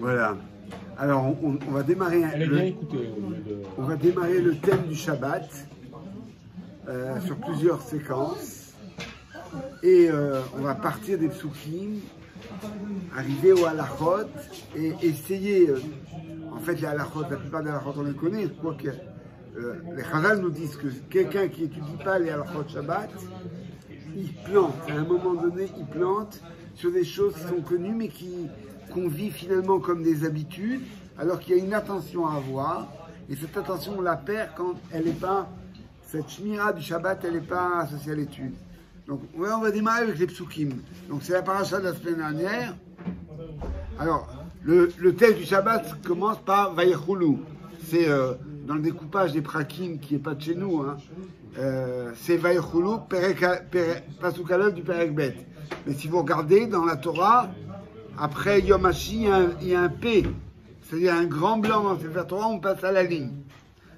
Voilà. Alors, on va démarrer. On va démarrer le thème du Shabbat sur plusieurs séquences. Et on va partir des psukim, arriver au halachot et essayer. En fait, les halachot, la plupart des halachot, on les connaît. Je crois que les Chazal nous disent que quelqu'un qui n'étudie pas les halachot Shabbat, il plante. À un moment donné, il plante sur des choses qui sont connues, mais qu'on vit finalement comme des habitudes, alors qu'il y a une attention à avoir. Et cette attention, on la perd quand elle n'est pas, cette shmira du Shabbat, elle n'est pas associée à l'étude. Donc, ouais, on va démarrer avec les psukim. Donc, c'est la paracha de la semaine dernière. Alors, le texte du Shabbat commence par Vayechoulou. C'est dans le découpage des prakim qui n'est pas de chez nous. Hein. C'est Vayechoulou, Pasuk Aleph du Perek Bet. Mais si vous regardez dans la Torah, après Yom Hashi, il y a un P. C'est-à-dire un grand blanc dans cette Torah, on passe à la ligne.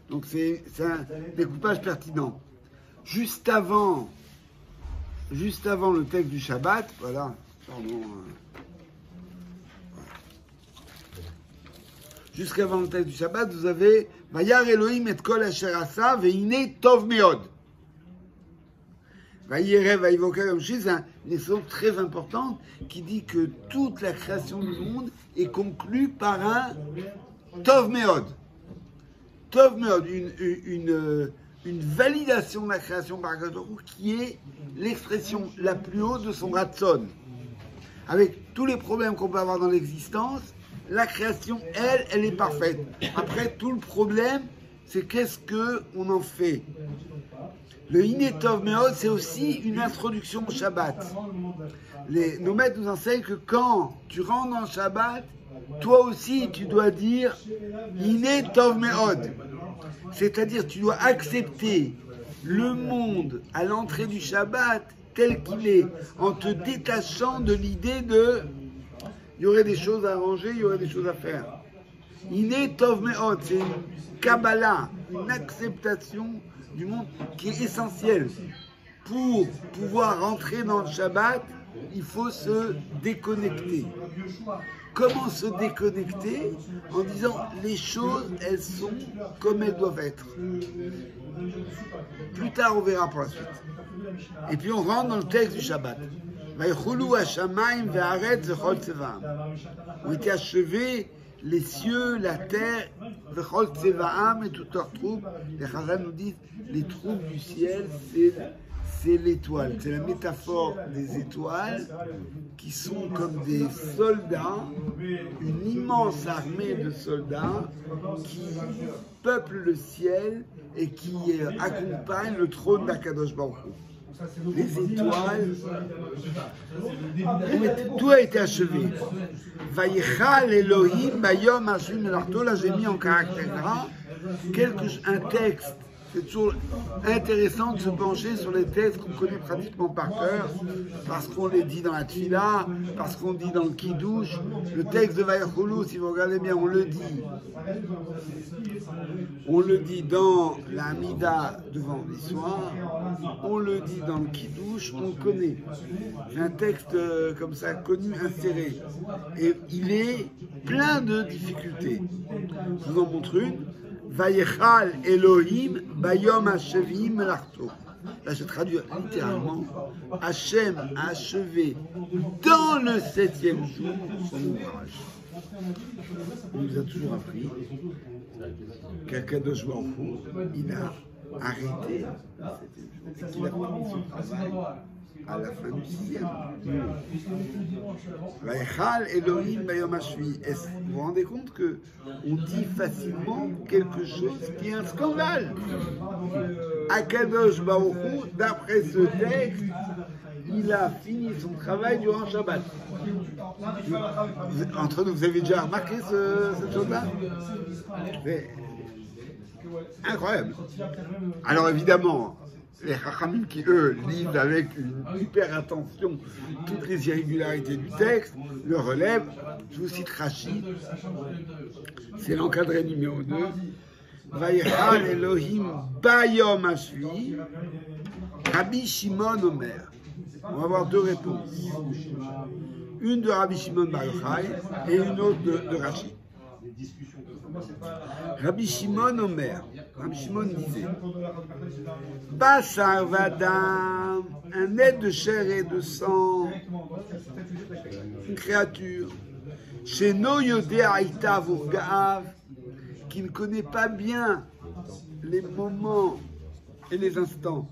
Donc, c'est un découpage pertinent. Juste avant le texte du Shabbat, voilà, pardon. Jusqu'avant le texte du Shabbat, vous avez Vayar Elohim et kol asher asa veine tov meod. Vayere vayivoka yom shi, c'est une expression très importante qui dit que toute la création du monde est conclue par un tov meod. Tov meod, une validation de la création par Akadosh Baruch Hu qui est l'expression la plus haute de son ratson. Avec tous les problèmes qu'on peut avoir dans l'existence, la création, elle est parfaite. Après, tout le problème, c'est qu'est-ce qu'on en fait. Le Hiné Tov Meod, c'est aussi une introduction au Shabbat. Nos maîtres nous enseignent que quand tu rentres dans le Shabbat, toi aussi, tu dois dire Hiné Tov Meod. C'est-à-dire, tu dois accepter le monde à l'entrée du Shabbat tel qu'il est, en te détachant de l'idée de il y aurait des choses à arranger, il y aurait des choses à faire. Hiné Tov Meod, c'est une Kabbalah, une acceptation du monde qui est essentielle. Pour pouvoir rentrer dans le Shabbat, il faut se déconnecter. Comment se déconnecter? En disant les choses, elles sont comme elles doivent être. Plus tard, on verra pour la suite. Et puis on rentre dans le texte du Shabbat. Vayechoulou hashamayim ve'aretz vechol tzevaam. Ont été achevés les cieux, la terre, vechol tzevaam et toutes leurs troupes. Les Chazal nous disent les troupes du ciel, c'est l'étoile. C'est la métaphore des étoiles qui sont comme des soldats, une immense armée de soldats qui peuplent le ciel et qui accompagnent le trône d'Akadosh Baruch Hu. Les étoiles, tout a été achevé. Vayichal Elohim Bayom Hashvim Melarto. Là, j'ai mis en caractère gras un texte. C'est toujours intéressant de se pencher sur les textes qu'on connaît pratiquement par cœur, parce qu'on les dit dans la Tfila, parce qu'on dit dans le Kiddush. Le texte de Vayechoulou, si vous regardez bien, on le dit dans la Hamida devant l'histoire, on le dit dans le Kiddush, on le connaît. C'est un texte comme ça, connu, inséré. Et il est plein de difficultés. Je vous en montre une. Vayechal Elohim Bayom Hashevim Melarto. Là, je traduis littéralement. Hachem a achevé dans le 7e jour son ouvrage. On nous a toujours appris qu'Akadosh Baruch Hu, il a arrêté le 7e jour et qu'il a fini son travail à la fin du 6e. Vayechal Elohim Bayom Hashvi. Vous vous rendez compte que on dit facilement quelque chose qui est un scandale. Akadosh Baruch Hu, d'après ce texte, il a fini son travail durant Shabbat. Entre nous, vous avez déjà remarqué cette chose-là? Incroyable. Alors évidemment, les Chachamim qui, eux, lisent avec une hyper attention toutes les irrégularités du texte, le relèvent. Je vous cite Rashi, c'est l'encadré numéro 2. Vayechal Elohim Bayom Hashvi, Rabbi Shimon Omer. On va avoir deux réponses. une de Rabbi Shimon Bar Yochai et une autre de Rashi. Rabbi Shimon Omer, Rabbi Shimon disait, Bachar Vadam, un être de chair et de sang, une créature, chez No Yodea Itav Urgaav, qui ne connaît pas bien les moments et les instants.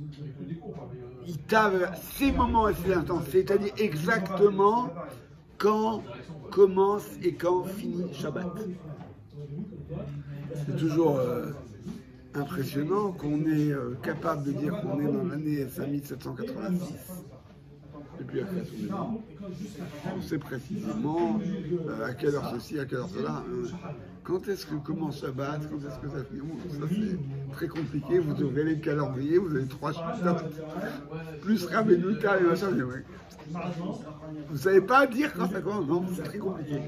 Itav, ces moments et ces instants, c'est-à-dire exactement quand commence et quand finit Shabbat. C'est toujours impressionnant qu'on est capable de dire qu'on est dans l'année 5786 depuis la création du monde. On sait précisément à quelle heure ceci, à quelle heure cela. Quand est-ce que commence Shabbat, quand est-ce que ça finit? Ça c'est très compliqué, vous devrez les calendriers, vous avez 3 Shabbat, plus Rabbenuta et machin, mais ouais. Vous ne savez pas dire quand ça commence, non, c'est très compliqué.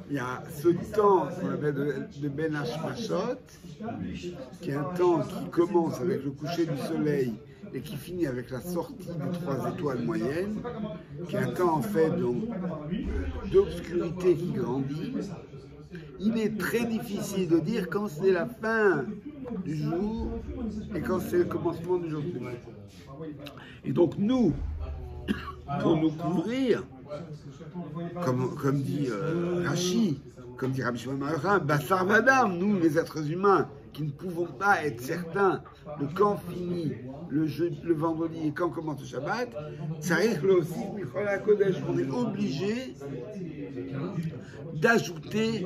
Il y a ce temps qu'on appelle de Ben Hashmashot, qui est un temps qui commence avec le coucher du soleil et qui finit avec la sortie des 3 étoiles moyennes, qui est un temps en fait d'obscurité qui grandit. Il est très difficile de dire quand c'est la fin du jour et quand c'est le commencement du jour suivant. Et donc nous, pour nous couvrir, comme dit Rashi, comme dit Rabbi Shimon Bar Yochai, Bachar Vadam, nous les êtres humains, qui ne pouvons pas être certains de quand finit le vendredi et quand commence le Shabbat, ça risque là aussi, on est obligé d'ajouter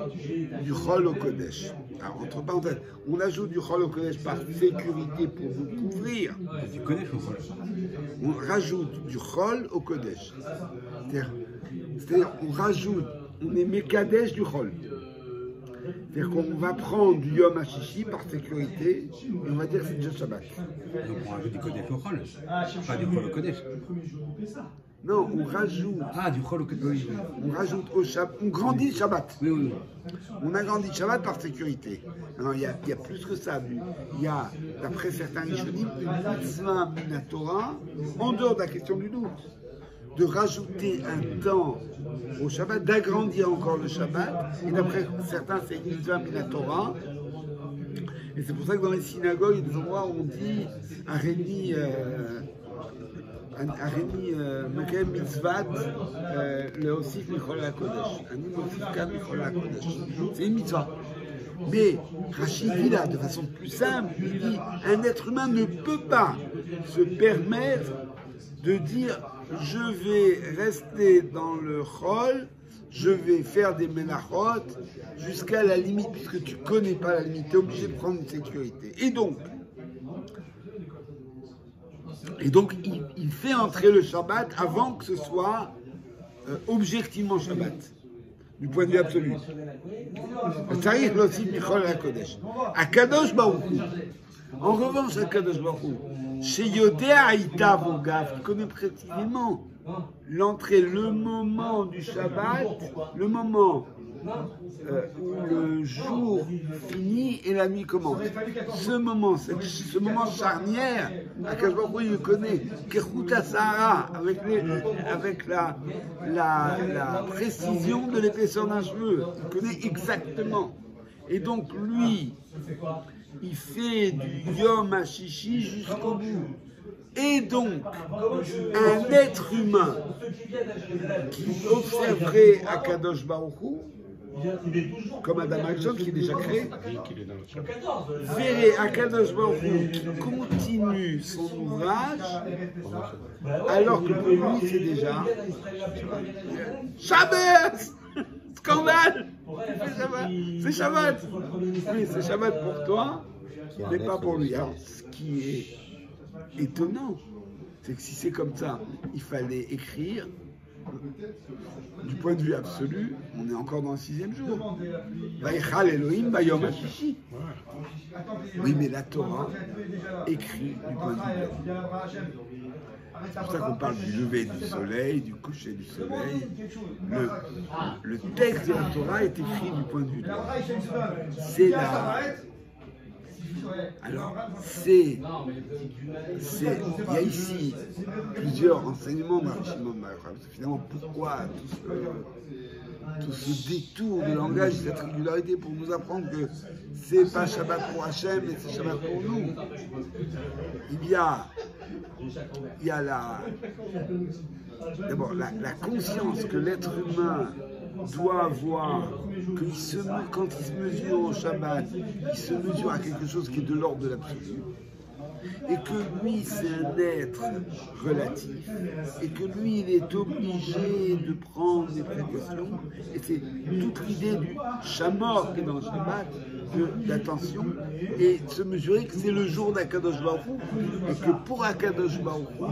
du Chol au Kodesh. Alors, entre parenthèses, on ajoute du Chol au Kodesh par sécurité pour vous couvrir. Du Kodesh au Chol. On rajoute du Chol au Kodesh. C'est-à-dire, on est Mekadesh du Chol. C'est-à-dire qu'on va prendre du Yom HaShishi par sécurité et on va dire que c'est déjà Shabbat. Donc on rajoute du Kodesh au Chol, pas du Chol au Kodesh. Non, on rajoute. Ah, du Chol au Kodesh. Oui. On rajoute au Shabbat. On grandit Shabbat. Oui, oui. On agrandit Shabbat par sécurité. Alors il y a plus que ça. Il y a, d'après certains Rishonim, une mitzvah minatora, en dehors de la question du doute, de rajouter un temps au Shabbat, d'agrandir encore le Shabbat. Et d'après certains, c'est une mitzvah minatora. Et c'est pour ça que dans les synagogues, il y a des endroits où on dit Areni Mekem Mitzvat, le Osif Michol HaKodesh. Ani Mosifka Michol HaKodesh. C'est une mitzvah. Mais Rachid dit là, de façon plus simple, il dit un être humain ne peut pas se permettre de dire je vais rester dans le Chol, je vais faire des Menachot jusqu'à la limite, puisque tu ne connais pas la limite, tu es obligé de prendre une sécurité. Et donc, il fait entrer le Shabbat avant que ce soit objectivement Shabbat, du point de vue absolu. C'est-à-dire aussi Michol HaKodesh. Akadosh Baruch Hu. En revanche, Akadosh Baruch Hu, chez Yodea Itav Urgaav, qui connaît précisément l'entrée, le moment du Shabbat, le moment où le jour finit et la nuit commence. Ce moment charnière, Akadosh Baruch Hu, il le connaît, Kechuta Sahara, avec la précision de l'épaisseur d'un cheveu. Il connaît exactement. Et donc lui, il fait du Yom HaShishi jusqu'au bout. Et donc, un être humain qui observerait Akadosh Baruch Hu, comme Adam Action qui est déjà créé, verrait Akadosh Baruch Hu qui continue son ouvrage, alors que pour lui c'est déjà Shabbat. Scandale! C'est Shabbat! Oui, c'est Shabbat pour toi, mais pas pour lui. Alors, ce qui est étonnant, c'est que si c'est comme ça, il fallait écrire, du point de vue absolu, on est encore dans le 6e jour. Vaïchal Elohim Bayom HaShishi. Oui, mais la Torah écrit du point de vue de c'est pour ça qu'on parle du lever du soleil, du coucher du soleil. Le texte de la Torah est écrit du point de vue de l'homme. Alors, il y a ici plusieurs enseignements dans Shimon Bar Yochai. Finalement, pourquoi tout ce détour de langage, cette régularité pour nous apprendre que c'est pas Shabbat pour Hachem, mais c'est Shabbat pour nous. Il y a d'abord la conscience que l'être humain doit avoir, quand il se mesure au Shabbat, il se mesure à quelque chose qui est de l'ordre de l'absolu. Et que lui, c'est un être relatif, et que lui, il est obligé de prendre des précautions, et c'est toute l'idée du Shamor qui est dans le Shabbat, d'attention, et de se mesurer que c'est le jour d'Akadosh Baruch Hu, et que pour Akadosh Baruch Hu,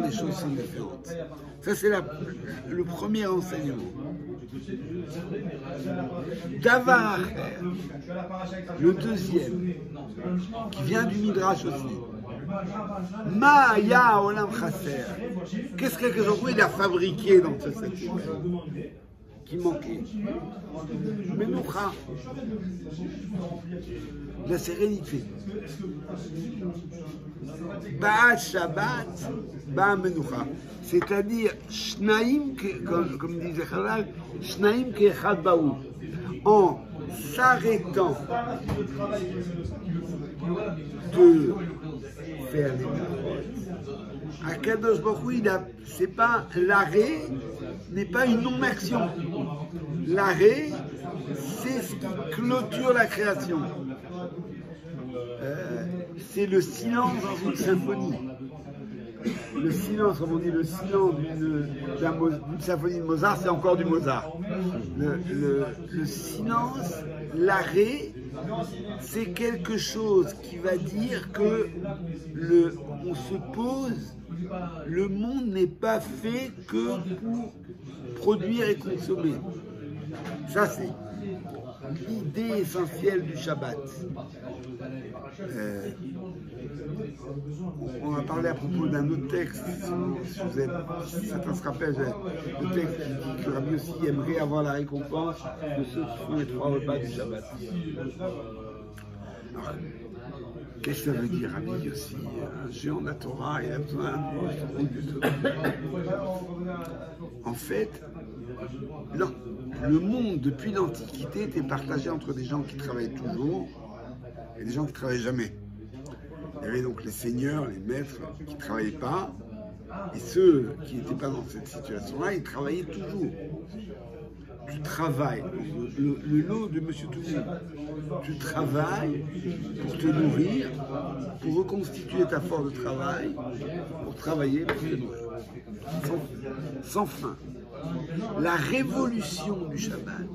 les choses sont différentes. Ça, c'est le premier enseignement. Davar Acher, le deuxième, qui vient du Midrash aussi. Ma'aya Olam Chaser. Qu'est-ce que il a fabriqué dans ce secteur qui manquait? Menoucha, la sérénité. Ba Shabbat, Ba Menoucha. C'est-à-dire, Shnaim, comme disait Chazal, Shnaim Kechad Baou. En s'arrêtant de faire les mitzvot, Akadosh Baruch Hu, c'est pas l'arrêt, n'est pas une non-action. L'arrêt, c'est ce qui clôture la création. C'est le silence dans une symphonie. Le silence, comme on dit, le silence d'une symphonie de Mozart, c'est encore du Mozart. Le silence, l'arrêt, c'est quelque chose qui va dire que on se pose, le monde n'est pas fait que pour produire et consommer. Ça, c'est l'idée essentielle du Shabbat. On a parlé à propos d'un autre texte, si certains se rappellent, le texte qui dit que Rabbi Yossi aimerait avoir la récompense de ceux qui font les 3 repas du Shabbat. Alors, qu'est-ce que ça veut dire, Rabbi Yossi? Un géant de la Torah, il a besoin de En fait, non, le monde depuis l'Antiquité était partagé entre des gens qui travaillent toujours et des gens qui ne travaillent jamais. Il y avait donc les seigneurs, les maîtres qui ne travaillaient pas, et ceux qui n'étaient pas dans cette situation-là, ils travaillaient toujours. Tu travailles, le lot de Monsieur Toulouse, tu travailles pour te nourrir, pour reconstituer ta force de travail, pour travailler, pour te nourrir. Sans fin. La révolution du Shabbat,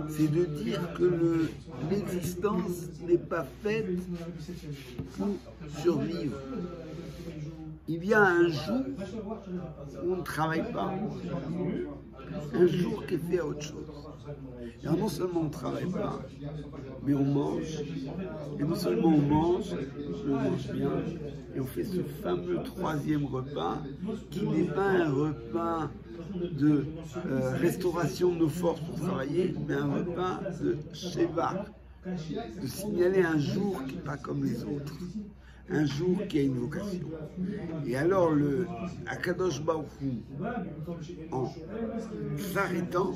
c'est de dire que l'existence n'est pas faite pour survivre. Il y a un jour où on ne travaille pas, un jour qui est fait à autre chose. Alors non seulement on ne travaille pas, mais on mange, et non seulement on mange bien, et on fait ce fameux 3e repas, qui n'est pas un repas de restauration de nos forces pour travailler, mais un repas de Sheva, de signaler un jour qui n'est pas comme les autres, un jour qui a une vocation. Et alors le Akadosh Baruch Hu, en s'arrêtant,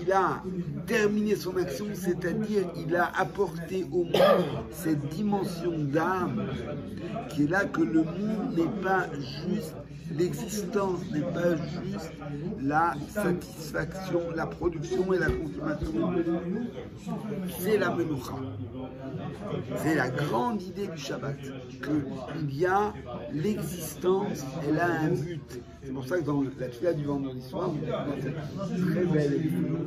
il a terminé son action, c'est-à-dire il a apporté au monde cette dimension d'âme qui est là, que le monde n'est pas juste, l'existence n'est pas juste la satisfaction, la production et la consommation. C'est la menoucha. C'est la grande idée du Shabbat, qu'il y a l'existence, elle a un but. C'est pour ça que dans la tfila du vendredi soir, dans cette très belle expression,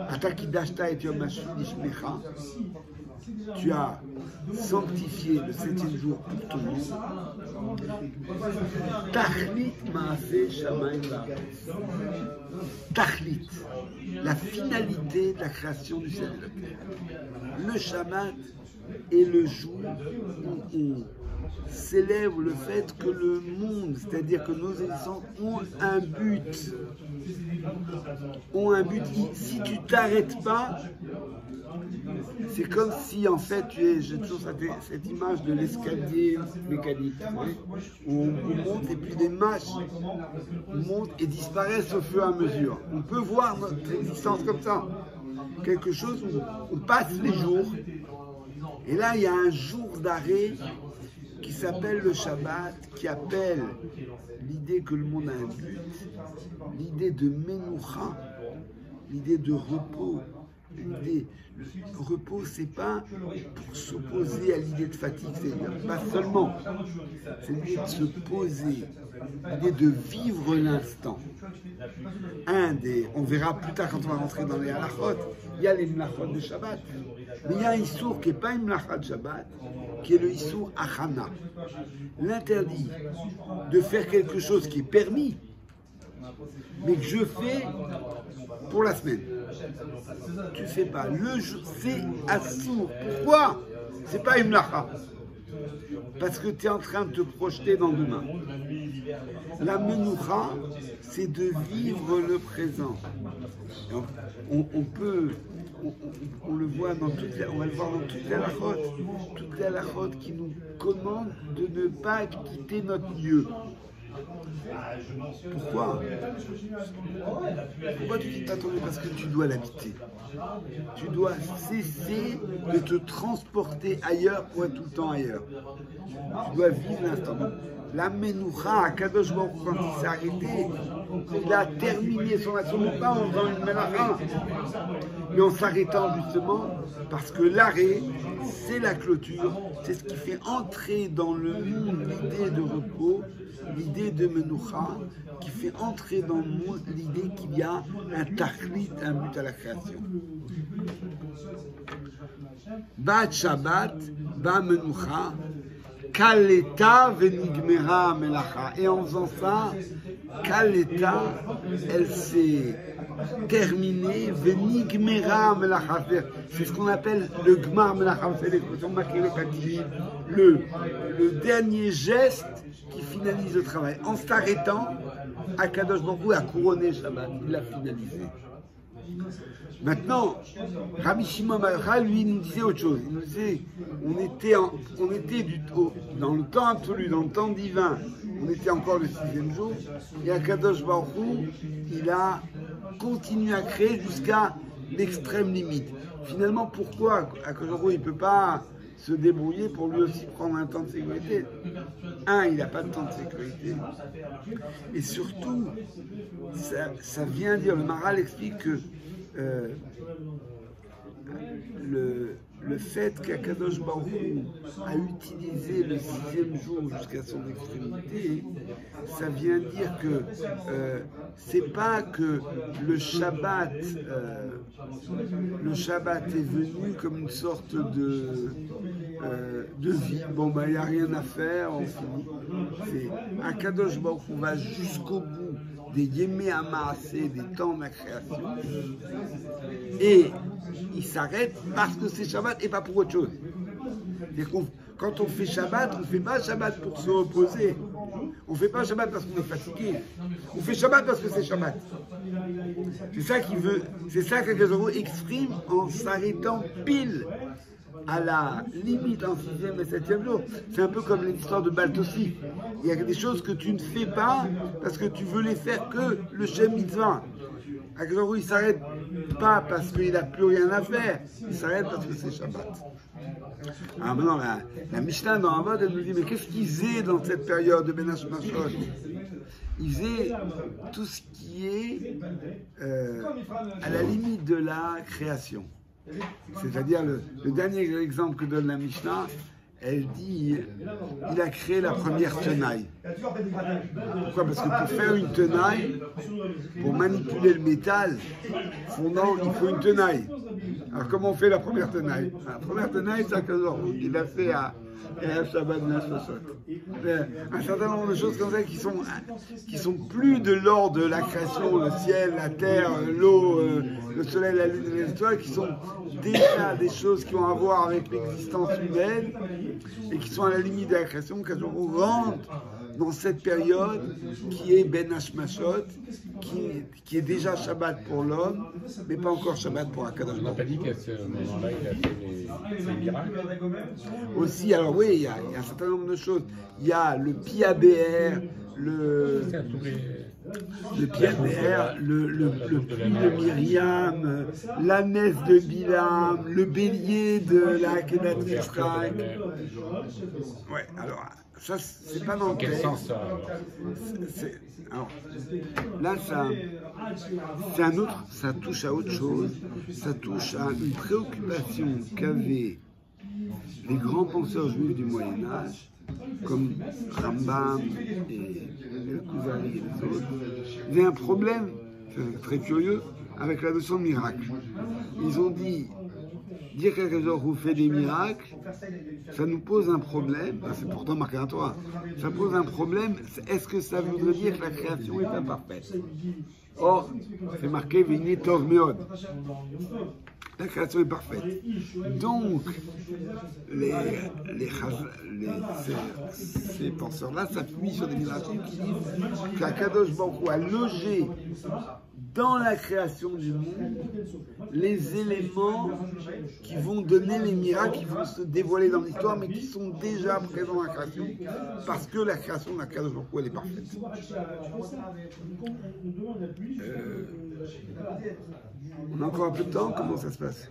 Atakidashta et Yom Hashmishmecha, tu as sanctifié le 7e jour pour ton nom. Tachlit Maaseh Shamayim Va'aretz. Tachlit, la finalité de la création du ciel et de la terre. Le Shabbat est le jour où célèbre le fait que le monde, c'est-à-dire que nos existences ont un but. Si tu t'arrêtes pas, c'est comme si en fait j'ai toujours cette image de l'escalier mécanique, où on monte et puis des marches montent et disparaissent au fur et à mesure. On peut voir notre existence comme ça, quelque chose où on passe les jours, et là il y a un jour d'arrêt qui s'appelle le Shabbat, qui appelle l'idée que le monde a un but, l'idée de Menoucha, l'idée de repos. Le repos, c'est pas pour s'opposer à l'idée de fatigue, c'est pas seulement, c'est l'idée de se poser, l'idée de vivre l'instant. On verra plus tard quand on va rentrer dans les halachot, il y a les mlachot de Shabbat, mais il y a un issour qui n'est pas une mlacha de Shabbat, qui est le issour achana, l'interdit de faire quelque chose qui est permis, mais que je fais pour la semaine. Tu ne fais pas. Le jour, c'est assour. Pourquoi? C'est pas une mlacha. Parce que tu es en train de te projeter dans demain. La menoucha, c'est de vivre le présent. On le voit dans on va le voir dans toutes les halachot qui nous commandent de ne pas quitter notre lieu. Pourquoi? Pourquoi tu quittes pas ton lieu? Parce que tu dois l'habiter. Tu dois cesser de te transporter ailleurs pour être tout le temps ailleurs. Tu dois vivre l'instant. La menoucha, à Kadosh Baruch Hu, quand il s'est arrêté, il a terminé son action, pas en faisant une melacha, mais en s'arrêtant justement, parce que l'arrêt, c'est la clôture, c'est ce qui fait entrer dans le monde l'idée de repos, l'idée de menoucha, qui fait entrer dans le monde l'idée qu'il y a un tachlit, un but à la création. Bat Shabbat, Ba Menoucha, Kaleta venigmera melacha. Et en faisant ça, Kaleta, elle s'est terminée, venigmera melacha. C'est ce qu'on appelle le gmar melacha. C'est l'expression makélépative. Le dernier geste qui finalise le travail. En s'arrêtant, Akadosh Baruch Hu a couronné Shabbat. Il l'a finalisé. Maintenant, Rabbi Shimon Bar Yochai, lui, nous disait autre chose. Il nous disait, on était dans le temps absolu, dans le temps divin, on était encore le 6e jour, et Akadosh Baruch Hu, il a continué à créer jusqu'à l'extrême limite. Finalement, pourquoi Akadosh Baruch Hu, il ne peut pas se débrouiller pour lui aussi prendre un temps de sécurité? Il n'a pas de temps de sécurité. Et surtout, ça vient dire, le Maharal explique que le fait qu'Akadosh Baruch Hu a utilisé le 6e jour jusqu'à son extrémité, ça vient dire que c'est pas que le Shabbat est venu comme une sorte de vie. Bon, il n'y a rien à faire, on finit. C'est Akadosh Baruch Hu va jusqu'au bout des Yémé Amaasé, des temps de la création. Et il s'arrête parce que c'est Shabbat et pas pour autre chose. Quand on fait Shabbat, on ne fait pas Shabbat pour se reposer. On ne fait pas Shabbat parce qu'on est fatigué. On fait Shabbat parce que c'est Shabbat. C'est ça qu'il veut, c'est ça qu'Akadosh exprime en s'arrêtant pile à la limite en 6e et 7e jour. C'est un peu comme l'histoire de Baltossi. Il y a des choses que tu ne fais pas parce que tu veux les faire que le Shem Mitzvah. Akadosh il ne s'arrête pas parce qu'il n'a plus rien à faire. Il s'arrête parce que c'est Shabbat. Alors maintenant, la Mishnah dans Avot, elle nous dit, mais qu'est-ce qu'ils faisaient dans cette période de Ben Hashmashot? Ils faisaient tout ce qui est à la limite de la création. C'est-à-dire, le dernier exemple que donne la Mishnah, elle dit, il a créé la première tenaille. Pourquoi? Parce que pour faire une tenaille, pour manipuler le métal fondant, il faut une tenaille. Alors comment on fait la première tenaille? La première tenaille, c'est qu'il a fait à Shabbat Nashosot. Un certain nombre de choses comme ça qui sont plus de l'ordre de la création, le ciel, la terre, l'eau, le soleil, la lune et les étoiles, qui sont déjà des choses qui ont à voir avec l'existence humaine et qui sont à la limite de la création, qu'on rentre dans cette période qui est Ben Hashmashot, qui est déjà Shabbat pour l'homme, mais pas encore Shabbat pour Akadosh Baruch Hu. On n'a pas dit qu'à ce moment-là, il a fait les miracles. Aussi, alors oui, il y a un certain nombre de choses. Il y a le Piabéer, le Piabéer, le puits de Myriam, l'ânesse de Bilam, le bélier de la Kedat Yisraël. Ouais, alors ça, c'est pas dans le Quel texte. sens ça Alors, là, ça touche à autre chose. Ça touche à une préoccupation qu'avaient les grands penseurs juifs du Moyen-Âge, comme Rambam et El Kuzari et les autres. Il y a un problème, c'est très curieux, avec la notion de miracle. Ils ont dit, dire quelque chose où fait des miracles, ça nous pose un problème, c'est pourtant marqué dans la Torah, ça pose un problème, est-ce que ça voudrait dire que la création est imparfaite? Or, c'est marqué Vini Tov Meod. La création est parfaite. Donc, ces penseurs-là s'appuient sur des midrashim qui disent qu'Akadosh Baruch Hu a logé dans la création du monde les éléments qui vont donner les miracles qui vont se dévoiler dans l'histoire, mais qui sont déjà présents dans la création, parce que la création de Akadosh Baruch Hu, elle est parfaite. On a encore un peu de temps, comment ça se passe?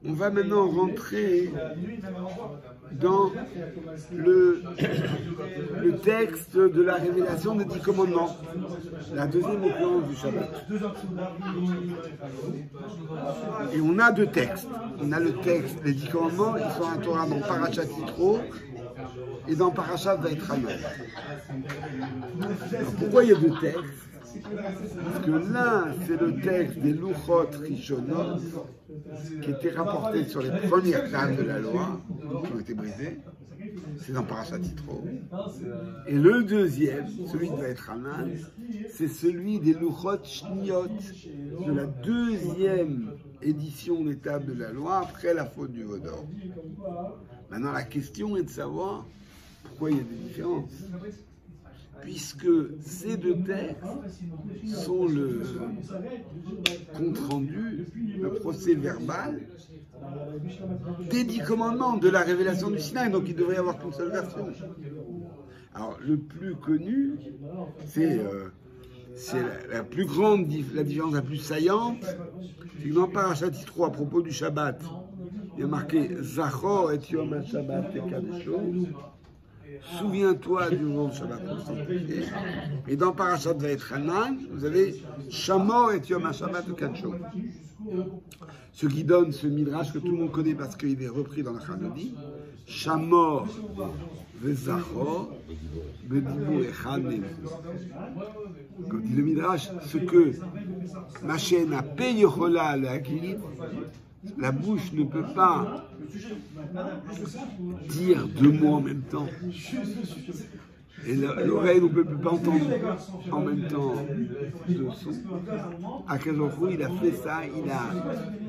On va maintenant rentrer dans le texte de la révélation des 10 commandements, la deuxième occurrence du Shabbat. Et on a deux textes. On a le texte, les 10 commandements, ils sont en Torah dans Parashat Yitro et dans Parashat Vaïtranan. Alors pourquoi il y a deux textes? Parce que l'un, c'est le texte des Luchot Rishonot, qui était rapporté sur les premières tables de la loi, qui ont été brisées. C'est dans Parashat Yitro. Et le deuxième, celui de Vaïtranan, c'est celui des Luchot Shniot, de la deuxième édition des tables de la loi, après la faute du Vaudor. Maintenant, la question est de savoir pourquoi il y a des différences. Puisque ces deux textes sont le compte-rendu, le procès verbal des 10 commandements de la révélation du Sinaï, donc il devrait y avoir qu'une seule version. Alors, le plus connu, c'est la plus grande, la différence la plus saillante, c'est que dans Parashat Yitro, à propos du Shabbat, il y a marqué Zachor et Yom HaShabbat et Kadesho. Souviens-toi du jour de Shabbat sanctifié. Et dans Parashat Vaïtranan, vous avez Shamor et Yom HaShabbat et Kadesho. Ce qui donne ce midrash que tout le monde connaît parce qu'il est repris dans la Chanodi. Shamor Vezachor Bedibur Echad. Comme dit le midrash, ce que Machen a Peyochola le Hakid, la bouche ne peut pas dire deux mots en même temps. Et l'oreille ne peut pas entendre en même temps deux sons. Akadosh Baruch Hu, il a fait ça,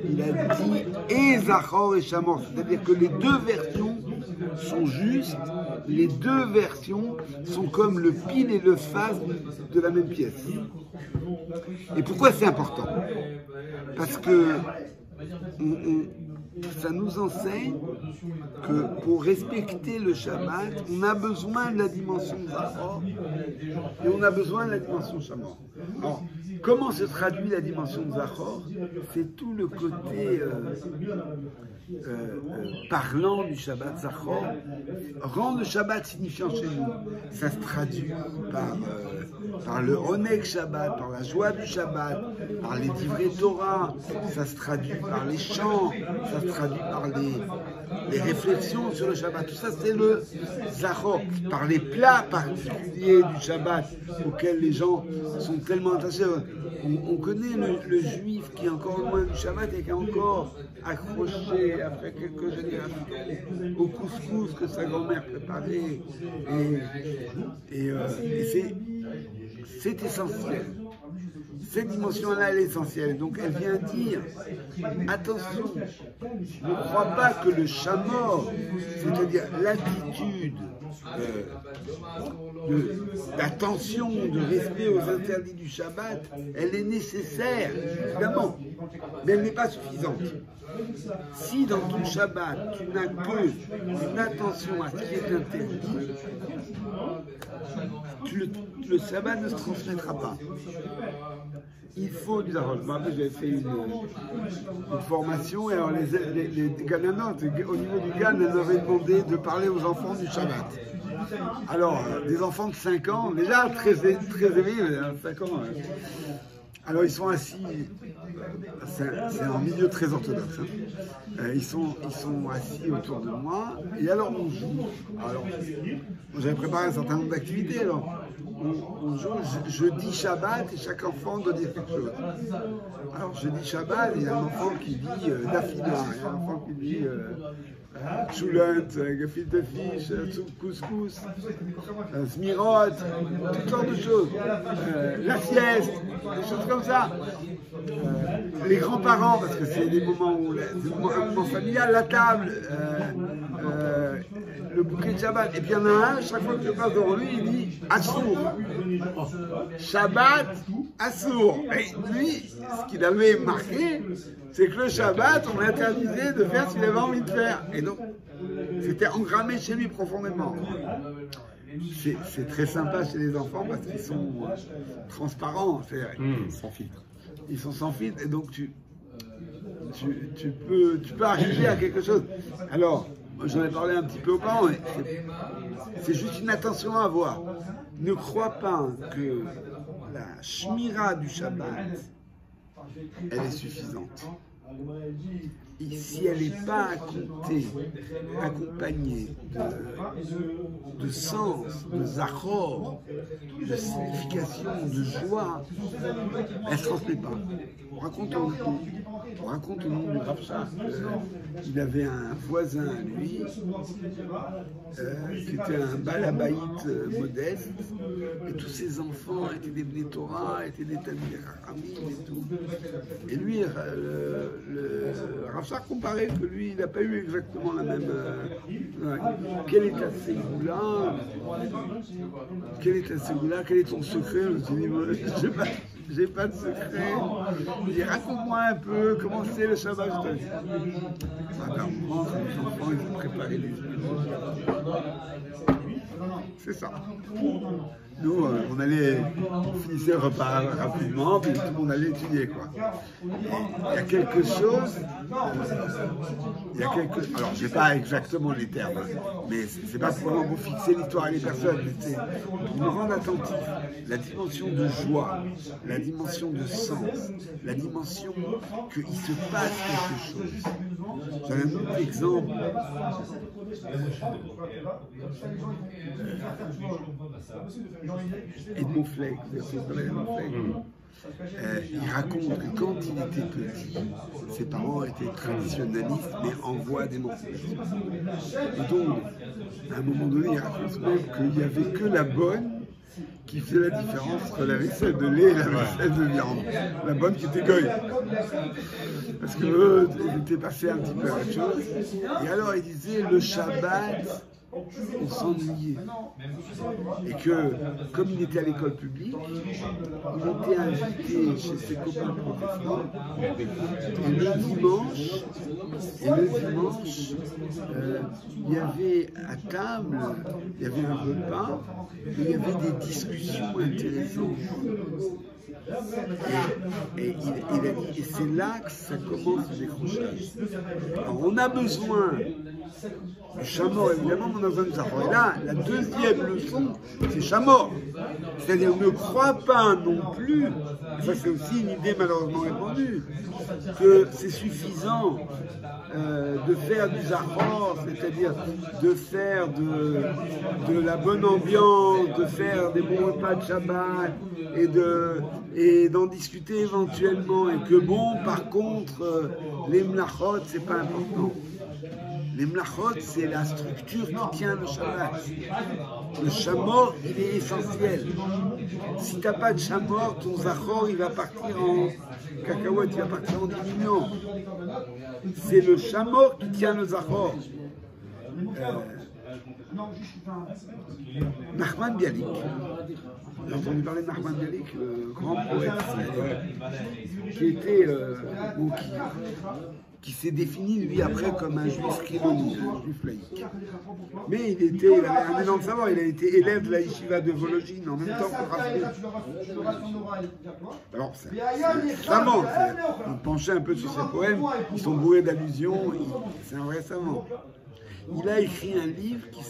il a dit et Zachor et Shamor, c'est-à-dire que les deux versions sont justes, les deux versions sont comme le pile et le face de la même pièce. Et pourquoi c'est important? Parce que ça nous enseigne que pour respecter le Shabbat, on a besoin de la dimension de Zachor et on a besoin de la dimension Shamor. Alors, comment se traduit la dimension de Zachor? C'est tout le côté parlant du Shabbat. Zachor rend le Shabbat signifiant chez nous. Ça se traduit par le Oneg Shabbat, par la joie du Shabbat, par les divrei Torah, ça se traduit par les chants, ça se traduit par les réflexions sur le Shabbat. Tout ça, c'est le Zachor, par les plats particuliers du Shabbat auxquels les gens sont tellement attachés. On connaît le juif qui est encore loin du Shabbat et qui est encore accroché après quelques générations au couscous que sa grand-mère préparait. Et c'est essentiel. Cette dimension-là, elle est essentielle. Donc, elle vient dire, attention, ne crois pas que le shamor, c'est-à-dire l'attitude d'attention, de respect aux interdits du Shabbat, elle est nécessaire, évidemment, mais elle n'est pas suffisante. Si dans ton Shabbat, tu n'as que une attention à ce qui est interdit, le Shabbat ne se transmettra pas. Il faut du Zachor. Moi, j'avais fait une formation et alors les Gananotes, au niveau du Gan, elles m'avaient demandé de parler aux enfants du Shabbat. Alors, des enfants de 5 ans, déjà très éveillés, 5 ans. Alors ils sont assis, c'est un milieu très orthodoxe, hein. Ils sont assis autour de moi, et alors on joue. Alors, j'avais préparé un certain nombre d'activités, alors on joue, je dis Shabbat et chaque enfant doit dire quelque chose. Alors je dis Shabbat, il y a un enfant qui dit Dafina, il y a un enfant qui dit Choulant, gefilte fish, couscous, smirot, toutes sortes de choses, la sieste, des choses comme ça. Les grands-parents, parce que c'est des moments où un moment familial, la table, le bouquet de Shabbat. Et puis il y en a un, chaque fois que je passe devant lui, il dit Assour. Shabbat, Assour. Et lui, ce qu'il avait marqué, c'est que le Shabbat, on interdisait de faire ce qu'il avait envie de faire. Et donc, c'était engrammé chez lui profondément. C'est très sympa chez les enfants parce qu'ils sont transparents. Sans filtre. Ils sont sans filtre et donc tu peux arriver à quelque chose. Alors, j'en ai parlé un petit peu aux parents, mais c'est juste une attention à avoir. Ne crois pas que la shmira du Shabbat, elle est suffisante. Et si elle n'est pas accompagnée de sens, de zachor, de signification, de joie, elle ne se transmet pas. On raconte au nom du Rav Shach qu'il avait un voisin à lui qui était un balabaït modeste et tous ses enfants étaient des Bnei Torah, étaient des Talmidei Chachamim et tout. Et lui, le Rav Shach comparait que lui, il n'a pas eu exactement la même... Quel est ta ségoula? Quel est ta ségoula? Quel est ton secret? Je me suis dit, j'ai pas de secret. Il dit, raconte-moi un peu comment c'est le Shabbat. Moi, les enfants, ils ont préparé les c'est ça. Nous, on finissait le repas rapidement, puis tout le monde allait étudier, quoi. Il y a quelque chose, alors je n'ai pas exactement les termes, mais c'est pas vraiment pour fixer l'histoire et les personnes, mais c'est pour nous rendre attentifs. La dimension de joie, la dimension de sens, la dimension qu'il se passe quelque chose. J'ai un autre exemple. Edmond Fleck, il raconte que quand il était petit, ses parents étaient traditionnalistes mais en voie d'émancipation. Et donc, à un moment donné, il raconte même qu'il n'y avait que la bonne qui faisait la différence entre la vaisselle de lait et la vaisselle de viande. La bonne qui était goy. Parce qu'eux, ils étaient passés un petit peu à autre chose. Et alors, il disait, le Shabbat, on s'ennuyait. Et que, comme il était à l'école publique, il était invité chez ses copains protestants. Et le dimanche, il y avait à table, il y avait un repas, et il y avait des discussions intéressantes. Et il a dit, et c'est là que ça commence le décrochage. Alors, on a besoin du Chamor, évidemment, on a besoin du Zachor. Et là, la deuxième leçon, c'est Chamor. C'est-à-dire, ne crois pas non plus, et ça c'est aussi une idée malheureusement répandue, que c'est suffisant de faire du Zachor, c'est-à-dire de faire de la bonne ambiance, de faire des bons repas de Shabbat et d'en discuter éventuellement, et que bon, par contre, les mlachot, c'est pas important. Les mlachot, c'est la structure qui tient le Shabbat. Le Chamor, il est essentiel. Si tu n'as pas de Chamor, ton Zachor, il va partir en cacahuète, il va partir en diminuant. C'est le Chamor qui tient le Zachor. Nachman Bialik. J'ai entendu parler de Nachman Bialik, le grand poète, qui était qui s'est défini lui après comme un juif chiloni, un juif laïque. Mais il avait un énorme savoir, il a été élève de la yeshiva de Vologine en même temps que Rav. Alors c'est savant, vous penchez un peu sur ses poèmes, ils sont bourrés d'allusions, c'est un vrai savant. Il a écrit un livre qui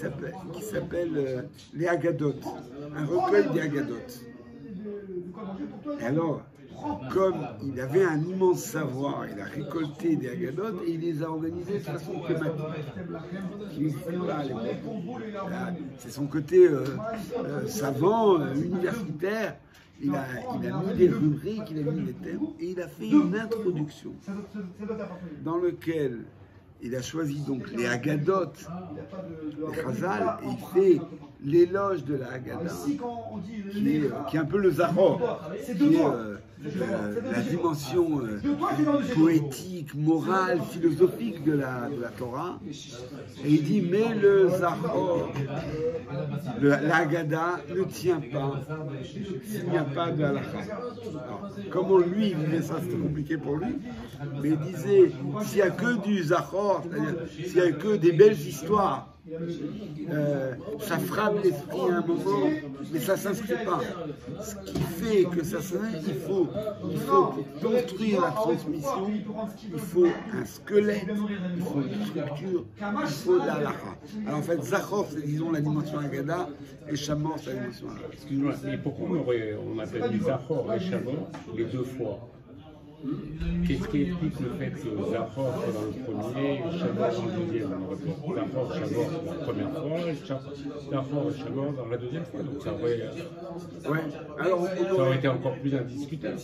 s'appelle Les Agadotes, un recueil des Agadotes. Et alors, comme il avait un immense savoir, il a récolté des Agadotes et il les a organisés de façon thématique, qui n'existait pas à l'époque. C'est son côté savant, universitaire. Il a mis des rubriques, il a mis des thèmes et il a fait une introduction dans laquelle il a choisi donc les Agadotes, les Chazal, et il fait l'éloge de la Haggadah, qui est un peu le Zachor, qui est la dimension poétique, morale, philosophique de la Torah. Et il dit, mais le Zachor, la Haggadah ne tient pas s'il n'y a pas de halakha. Alors, comment lui il vivait ça, c'était compliqué pour lui, mais il disait, s'il n'y a que du Zachor, c'est-à-dire s'il n'y a que des belles histoires, ça frappe l'esprit à un moment, mais ça ne s'inscrit pas. Ce qui fait que ça s'inscrit, il faut pour construire la transmission, il faut un squelette, il faut une structure, il faut de la halakha. Alors en fait, Zachor, c'est disons la dimension Haggadah, et Chamor, c'est la dimension halakha. Excuse-moi, mais pourquoi on appelle les Zachor et Chamor les deux fois? Qu'est-ce qui explique le fait que Zachor soit dans le premier et Chamor dans le deuxième? Zachor, Chamor la première fois, et Zachor et Chamor dans la deuxième fois. Donc ça aurait été encore plus indiscutable.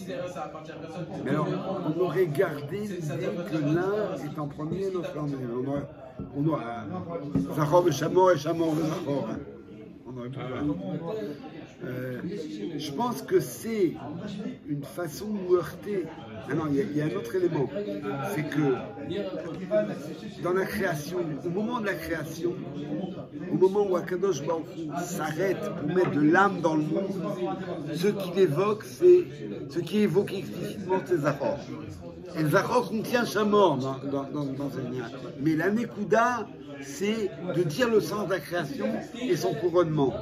Mais alors, on aurait gardé l'idée que l'un est en premier et l'autre en deuxième. On doit Zachor et Chamor et Chamor et Zachor. On aurait pu je pense que c'est une façon de heurter. Ah non, il y a un autre élément, c'est que dans la création, au moment de la création, au moment où Akadosh Baruch Hu s'arrête pour mettre de l'âme dans le monde, ce qu'il évoque, c'est ce qui est évoqué explicitement, c'est Zachor. Et le Zachor contient Chamor dans cette lien. Mais la Nekuda, c'est de dire le sens de la création et son couronnement.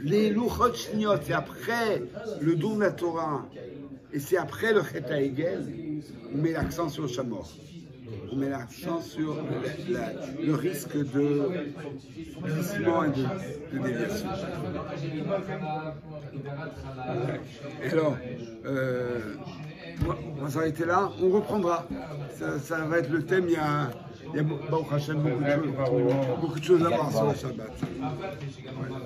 Les Luchot Shniot, c'est après le don de la Torah et c'est après le Chet HaEgel, on met l'accent sur le Chamor. On met l'accent sur le risque de glissement et de déviation. Et alors, on va s'arrêter là, on reprendra. Ça va être le thème, il y a Baruch Hashem, beaucoup de choses à voir sur le Shabbat. Ouais.